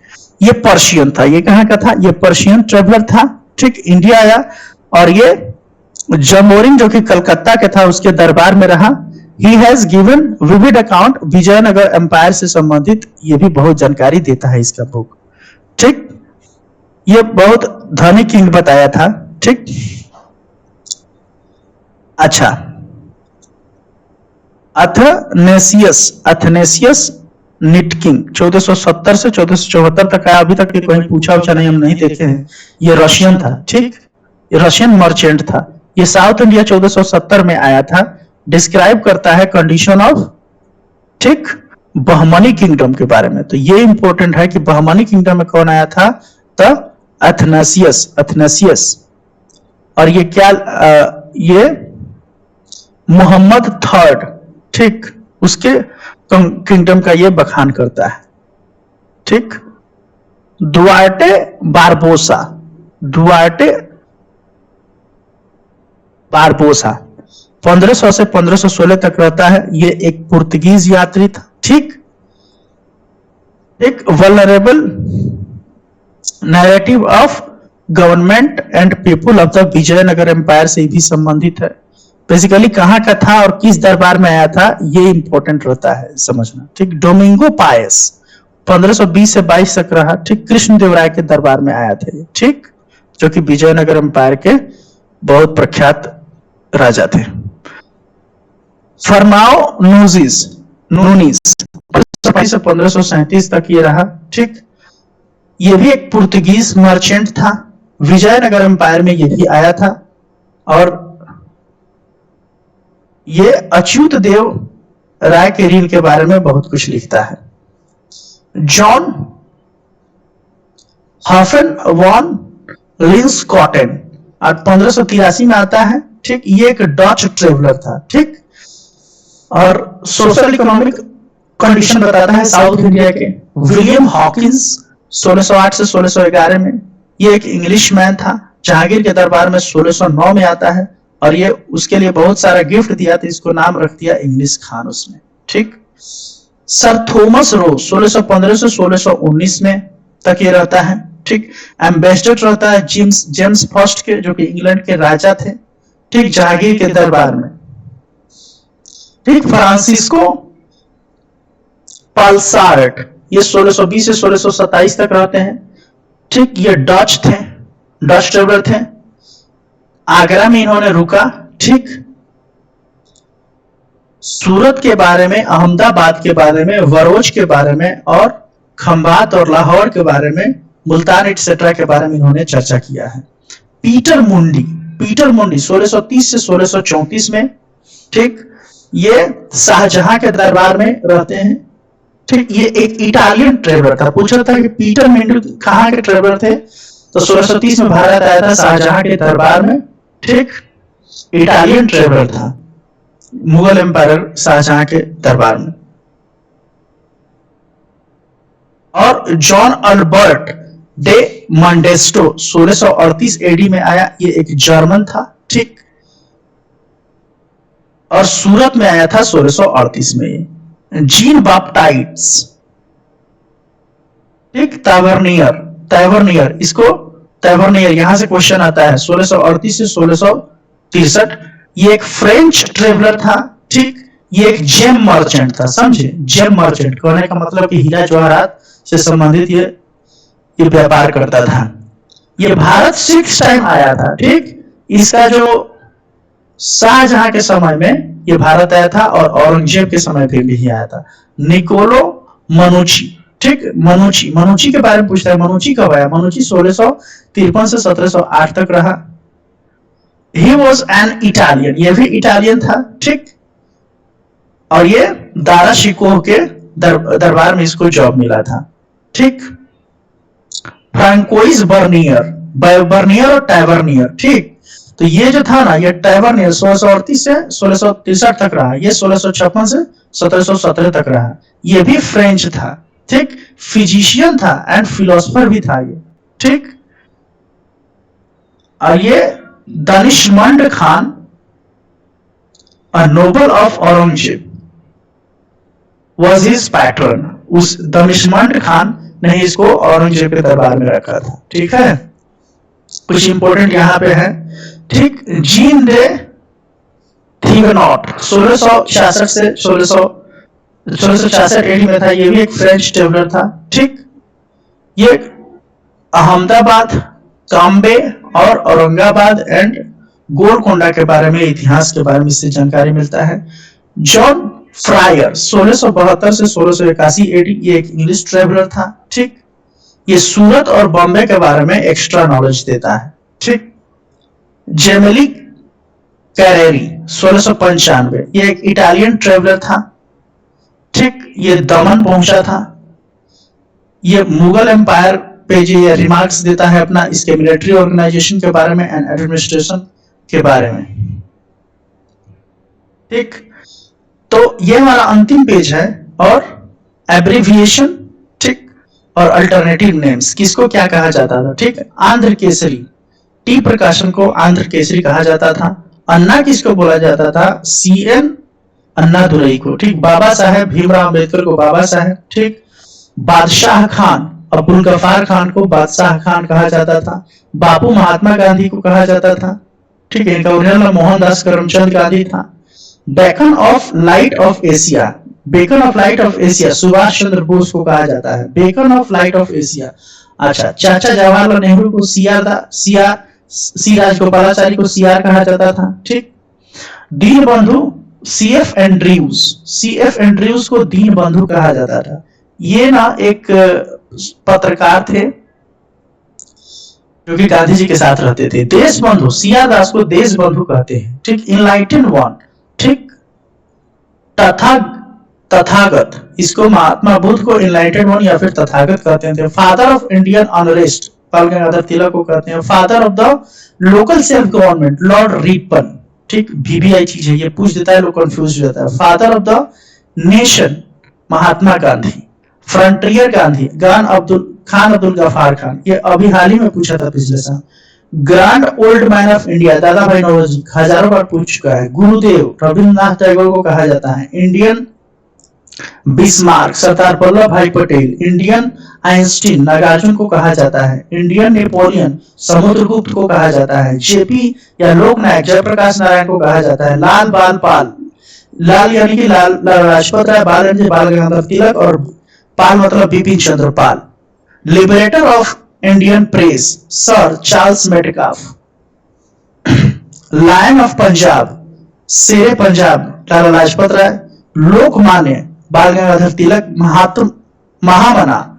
ये पर्शियन था। ये कहां का था? ये पर्शियन ट्रेवलर था। ठीक। इंडिया आया और ये जमोरिन जो कि कलकत्ता के था उसके दरबार में रहा। He has given vivid account Vijayanagar empire से संबंधित, ये भी बहुत जानकारी देता है इसका बुक। ठीक। ये बहुत धनी किंग बताया था। ठीक। अच्छा, अथनेसियस निटकिंग 1470 से 1474 तक आया। अभी तक कहीं पूछा उछा नहीं, हम नहीं देखे हैं। ये रशियन था। ठीक। ये रशियन मर्चेंट था। ये साउथ इंडिया 1470 में आया था। डिस्क्राइब करता है कंडीशन ऑफ, ठीक, बहमनी किंगडम के बारे में। तो ये इंपॉर्टेंट है कि बहमनी किंगडम में कौन आया था? द अथनेसियस। और ये क्या, ये मोहम्मद थर्ड, ठीक, उसके किंगडम का ये बखान करता है। ठीक। दुआर्टे बारबोसा 1500 से 1516 तक रहता है। ये एक पुर्तगीज यात्री था। ठीक। एक vulnerable narrative of government and people of the Vijayanagar empire से भी संबंधित है। बेसिकली कहां का था और किस दरबार में आया था, ये इंपॉर्टेंट रहता है समझना। ठीक। डोमिंगो पायस 1520 से 22 तक रहा। ठीक। कृष्णदेवराय के दरबार में आया था। ठीक। जो कि विजयनगर एम्पायर के बहुत प्रख्यात राजा थे। फरमाओ नूनीस 1537 तक ये रहा। ठीक। ये भी एक पुर्तगीज मर्चेंट था। विजयनगर एम्पायर में ये भी आया था। और ये अच्युत देव राय के ऋण के बारे में बहुत कुछ लिखता है। जॉन हफन वॉन लिंस्कॉटेन 1583 में आता है। ठीक। ये एक डच ट्रेवलर था। ठीक। और सोशल इकोनॉमिक कंडीशन बताता है साउथ इंडिया के। विलियम हॉकिंस 1608 से 1611 में, ये एक इंग्लिश मैन था। जहांगीर के दरबार में 1609 में आता है और ये उसके लिए बहुत सारा गिफ्ट दिया था। इसको नाम रख दिया इंग्लिश खान उसने। ठीक। सर थॉमस रो 1615 से 1619 में तक ये रहता है। ठीक। एम्बेसडर रहता है जेम्स फर्स्ट के, जो कि इंग्लैंड के राजा थे। ठीक। जहांगीर के दरबार में। ठीक। फ्रांसिस्को पालसार्ट ये 1620 से 1627 तक रहते हैं। ठीक। ये डच ट्रेवलर थे। आगरा में इन्होंने रुका। ठीक। सूरत के बारे में, अहमदाबाद के बारे में, वरोज के बारे में और खंभात और लाहौर के बारे में, मुल्तान एटसेट्रा के बारे में इन्होंने चर्चा किया है। पीटर मुंडी 1630 से 1634 में। ठीक। ये शाहजहां के दरबार में रहते हैं। ठीक। ये एक इटालियन ट्रेवलर था। पूछा था कि पीटर मुंडी कहां के ट्रेवलर थे, तो 1630 में भारत आया था शाहजहां के दरबार में। ठीक। इटालियन ट्रेवलर था, मुगल एम्पायर शाहजहां के दरबार में। और जॉन अल्बर्ट डे मंडेस्टो 1638 एडी में आया। ये एक जर्मन था। ठीक। और सूरत में आया था 1638 में। जीन बाप्टाइट्स, ठीक, तैवर्नियर, इसको तैवर्नियर, यहां से क्वेश्चन आता है 1638 से 1663। ये एक फ्रेंच ट्रेवलर था। ठीक। ये एक जेम मर्चेंट था, समझे? जेम मर्चेंट कहने का मतलब कि हीरा जवाहरात से संबंधित ये व्यापार करता था। ये भारत 6 टाइम आया था, ठीक। इसका जो शाहजहां के समय में ये भारत आया था और औरंगजेब के समय पे भी आया था। निकोलो मनुची, ठीक। मनुची के बारे में पूछता है, मनुची कब आया? मनुची 1653 से 1708 तक रहा। ही वॉज एन इटालियन, ये भी इटालियन था, ठीक। और ये दारा शिकोह के दरबार में इसको जॉब मिला था, ठीक। फ्रांकोइस बर्नियर और टैवर्नियर, ठीक। तो ये जो था ना, ये टैवर्नियर 1638 से 1663 तक रहा, ये 1656 से 1717 तक रहा। ये भी फ्रेंच था, ठीक। फिजिशियन था एंड फिलोसोफर भी था ये, ठीक। और ये Danishmand Khan, a noble of Aurangzeb, was his patron। उस दानिशमंद खान ने इसको औरंगजेब के दरबार में रखा था, ठीक है। कुछ इंपोर्टेंट यहाँ पे है, ठीक। जीन दे थिगनॉट 1666 से 1666 एडी में था, ये भी एक फ्रेंच ट्रेवलर था, ठीक। ये अहमदाबाद, काम्बे और औरंगाबाद एंड गोलकोंडा के बारे में, इतिहास के बारे में इससे जानकारी मिलता है। जॉन फ्रायर 1672 से 1681 एडी, ये एक इंग्लिश ट्रेवलर था, ठीक। ये सूरत और बॉम्बे के बारे में एक्स्ट्रा नॉलेज देता है, ठीक। जेमिली कैरेरी 1695, ये एक इटालियन ट्रेवलर था, ठीक। ये दमन पहुंचा था। ये मुगल एम्पायर पे जो ये रिमार्क्स देता है अपना, इसके मिलिट्री ऑर्गेनाइजेशन के बारे में एंड एडमिनिस्ट्रेशन के बारे में, ठीक। तो ये हमारा अंतिम पेज है, और एब्रिविएशन, ठीक, और अल्टरनेटिव नेम्स, किसको क्या कहा जाता था, ठीक। आंध्र केसरी, टी प्रकाशन को आंध्र केसरी कहा जाता था। अन्ना किसको बोला जाता था? CN अन्नादुरई को, ठीक। बाबा साहेब भीमराव अंबेडकर को बाबा साहेब, ठीक। बादशाह खान, अब्दुल गफार खान को बादशाह खान कहा जाता था। बापू महात्मा गांधी को कहा जाता था, ठीक है। इनका ओरिजिनल मोहनदास करमचंद गांधी था। Beacon of light of Asia, beacon of light of Asia Subhash Chandra Bose को कहा जाता है, beacon of light of Asia. अच्छा, चाचा जवाहरलाल नेहरू को सी राजगोपालाचारी को CR कहा जाता था, ठीक। दीन बंधु CF एंड्रयूज को दीन बंधु कहा जाता था। ये ना एक पत्रकार थे जो कि गांधी जी के साथ रहते थे। देश बंधु, CR दास को देश बंधु कहते हैं, ठीक। इनलाइटेंड वन, ठीक। तथागत, इसको महात्मा बुद्ध को इनलाइटेंड वन या फिर तथागत कहते थे। फादर ऑफ इंडियन अनरेस्ट, बाल गंगाधर तिलक को कहते हैं। Father of the local self government, Lord Ripon, ठीक। VVI चीज है, ये पूछ देता है, लोग कंफ्यूज हो जाता है। Father of the nation, Mahatma Gandhi. Frontier Gandhi, Khan Abdul Gaffar Khan, ये अभी हाल ही में पूछा था पिछले साल। Grand old man of India, Dadabhai Naoroji, हजारों बार पूछ चुका है। गुरुदेव रविन्द्रनाथ टैगोर को कहा जाता है। इंडियन बिस्मार्क, सरदार वल्लभ भाई पटेल। इंडियन आइंस्टीन, नागार्जुन को कहा जाता है। इंडियन नेपोलियन, समुद्रगुप्त को कहा जाता है। JP या लोकनायक, जयप्रकाश नारायण को कहा जाता है। लाल बाल पाल, लाल यानी कि लाल लाजपत राय, बाल यानी बाल गंगाधर तिलक, और पाल मतलब Bipin Chandra Pal. Liberator of Indian press, sir Charles Metcalfe. Lion of Punjab, शेरे पंजाब, लाला लाजपत राय। लोकमान्य, बाल गंगाधर तिलक। महामना,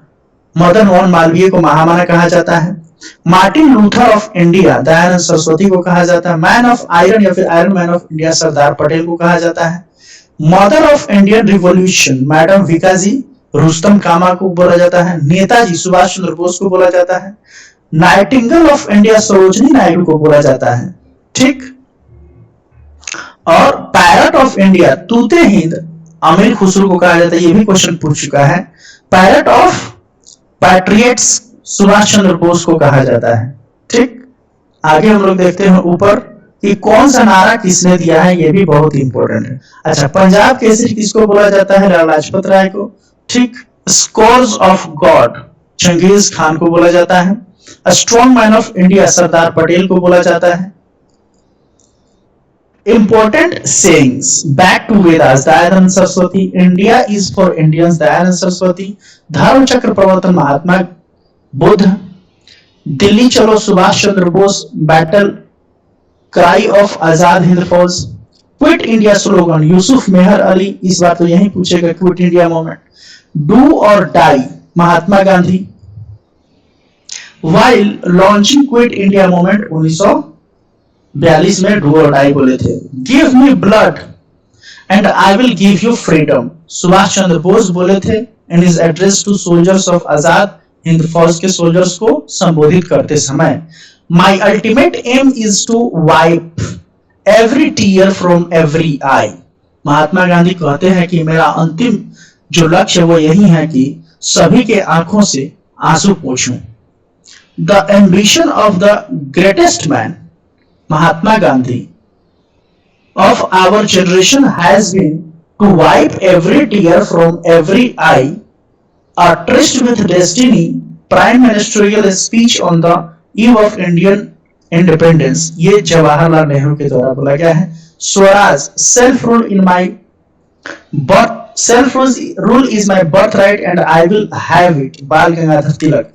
मदन मोहन मालवीय को महामना कहा जाता है। Martin Luther of India, Dayanand Saraswati को कहा जाता है। मैन ऑफ आयरन या फिर iron man of India, Sardar Patel को कहा जाता है। Mother of Indian revolution, madam Bhikaji Rustom Cama को बोला जाता है। नेताजी सुभाष चंद्र बोस को बोला जाता है। Nightingale of India, Sarojini Naidu को बोला जाता है, ठीक। और पैरट ऑफ इंडिया, तूते हिंद, अमीर खुसरो को कहा जाता है। ये भी क्वेश्चन पूछ चुका है। Parrot of patriots, Subhash Chandra Bose को कहा जाता है, ठीक। आगे हम लोग देखते हैं ऊपर कि कौन सा नारा किसने दिया है, ये भी बहुत इंपॉर्टेंट है। अच्छा, पंजाब केसरी किसको बोला जाता है? लाला लाजपत राय को, ठीक। Scourge of God, Changez Khan को बोला जाता है। Strong man of India, Sardar Patel को बोला जाता है। Important sayings back to Vedas. Dayanand Saraswati. India is for Indians. Dayanand Saraswati. धर्म चक्र प्रवर्तन महात्मा बुद्ध. दिल्ली चलो Subhash Chandra Bose. Battle cry of Azad Hind Fauj. Quit India slogan Yusuf Meher Ali. इस बार तो यही पूछेगा quit India movement. Do or die Mahatma Gandhi. While launching quit India movement 1942 में डू और डाई बोले थे. Give me blood and I will give you freedom Subhash Chandra Bose बोले थे in his address to soldiers of Azad Hind Fauj के सोल्जर्स को संबोधित करते समय. My ultimate aim is to wipe every tear from every eye. Mahatma Gandhi कहते हैं कि मेरा अंतिम जो लक्ष्य वो यही है कि सभी के आंखों से आंसू पोंछूं. The ambition of the greatest man Mahatma Gandhi of our generation has been to wipe every tear from every eye. A tryst with destiny. Prime Ministerial speech on the eve of Indian independence. ये जवाहरलाल नेहरू के द्वारा बोला गया है. Swaraj self rule in my birth. Self rule is my birthright and I will have it. बाल गंगाधर तिलक.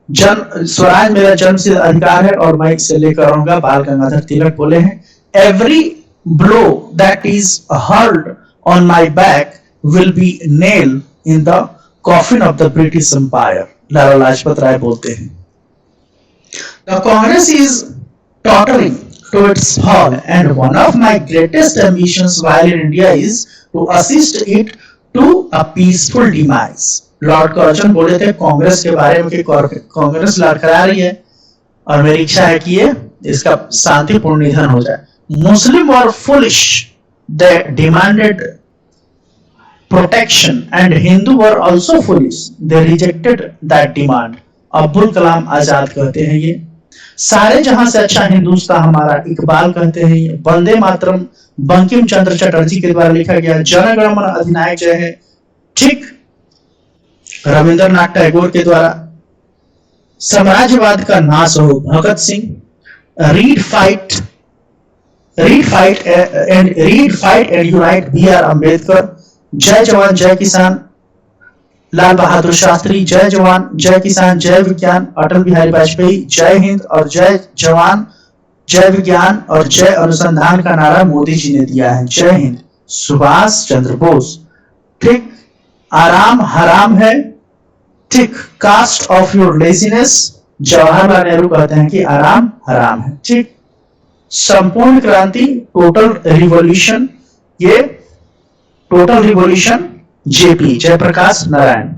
स्वराज मेरा जन्म से अधिकार है और मैं इसे लेकर रहूंगा. बाल गंगाधर तिलक बोले हैं. Every blow that is hurled on my back will be nail in the coffin of the British empire. Lala Lajpat Rai बोलते हैं. The Congress is tottering to its fall and one of my greatest ambitions while in India is to assist it to a peaceful demise. Lord Curzon बोले थे कांग्रेस के बारे में कि कांग्रेस लड़खड़ा रही है और मेरी इच्छा है कि ये इसका शांतिपूर्ण निधन हो जाए. Muslim were foolish. They demanded protection and Hindu were also foolish. They rejected that demand. Abdul Kalam Azad कहते हैं ये. सारे जहां से अच्छा हिंदुस्तान हमारा इकबाल कहते हैं ये. वंदे मातरम बंकिम चंद्र चटर्जी के द्वारा लिखा गया. जन गण मन अधिनायक जय है ठीक रविंद्रनाथ टैगोर के द्वारा. साम्राज्यवाद का नाश हो Bhagat Singh. Read fight and unite B R Ambedkar. जय जवान जय किसान लाल बहादुर शास्त्री. जय जवान जय किसान जय विज्ञान अटल बिहारी वाजपेयी. जय हिंद और जय जवान जय विज्ञान और जय अनुसंधान का नारा मोदी जी ने दिया है. जय हिंद सुभाष चंद्र बोस. ठीक आराम हराम है. ठीक cast off your laziness. Jawaharlal Nehru कहते हैं कि आराम हराम है. ठीक संपूर्ण क्रांति टोटल रिवॉल्यूशन. ये total revolution JP Jayaprakash Narayan.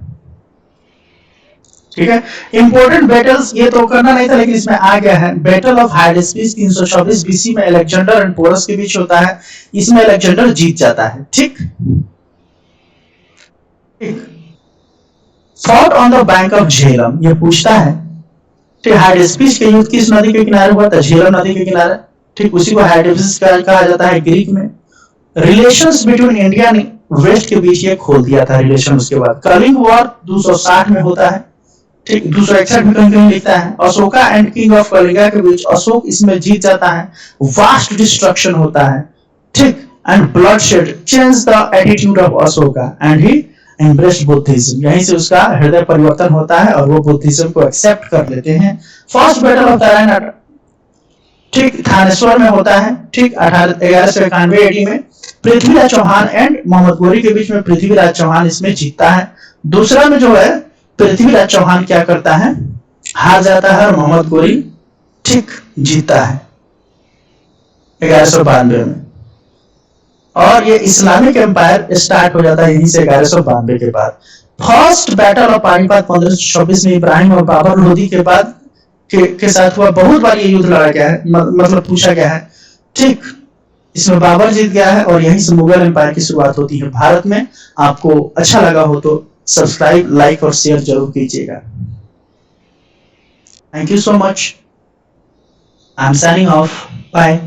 ठीक है. इंपोर्टेंट बैटल्स ये तो करना नहीं था लेकिन इसमें आ गया है. बैटल ऑफ हाइडेस्पिस 324 बीसी में अलेक्जेंडर एंड पोरस के बीच होता है. इसमें अलेक्जेंडर जीत जाता है. ठीक fought on the bank of Jhelum. ये पूछता है ठीक हाइडेस्पिस के युद्ध किस नदी के किनारे हुआ था. झेलम नदी के किनारे. ठीक उसी को हाइडेस्पिस कहा जाता है ग्रीक में. रिलेशंस बिटवीन इंडिया ने वेस्ट के बीच ये खोल दिया था रिलेशन. उसके बाद कलिंग वॉर 260 में होता है. ठीक 261 में कहीं कहीं लिखता है. Ashoka and king of Kalinga के बीच अशोक इसमें जीत जाता है. वास्ट डिस्ट्रक्शन होता है. ठीक and bloodshed change the attitude of Ashoka and he embraced Buddhism. यहीं से उसका हृदय परिवर्तन होता है और वो बुद्धिज्म को एक्सेप्ट कर लेते हैं. फर्स्ट बैटल ऑफ तारानाथ ठीक थानेश्वर में होता है. ठीक 1191 एडी में पृथ्वीराज चौहान एंड मोहम्मद गोरी के बीच में पृथ्वीराज चौहान इसमें जीतता है. दूसरा में जो है पृथ्वीराज चौहान क्या करता है हार जाता है और मोहम्मद गोरी ठीक जीता है 1192 में. और ये इस्लामिक एम्पायर स्टार्ट हो जाता है यहीं से 1192 के बाद. फर्स्ट बैटल ऑफ पानीपत 1526 में इब्राहिम और बाबर लोधी के बाद के साथ हुआ. बहुत बार ये युद्ध लड़ा गया है मतलब पूछा गया है. ठीक इसमें बाबर जीत गया है और यहीं से मुगल एम्पायर की शुरुआत होती है भारत में. आपको अच्छा लगा हो तो सब्सक्राइब लाइक और शेयर जरूर कीजिएगा. Thank you so much. I am signing off. Bye.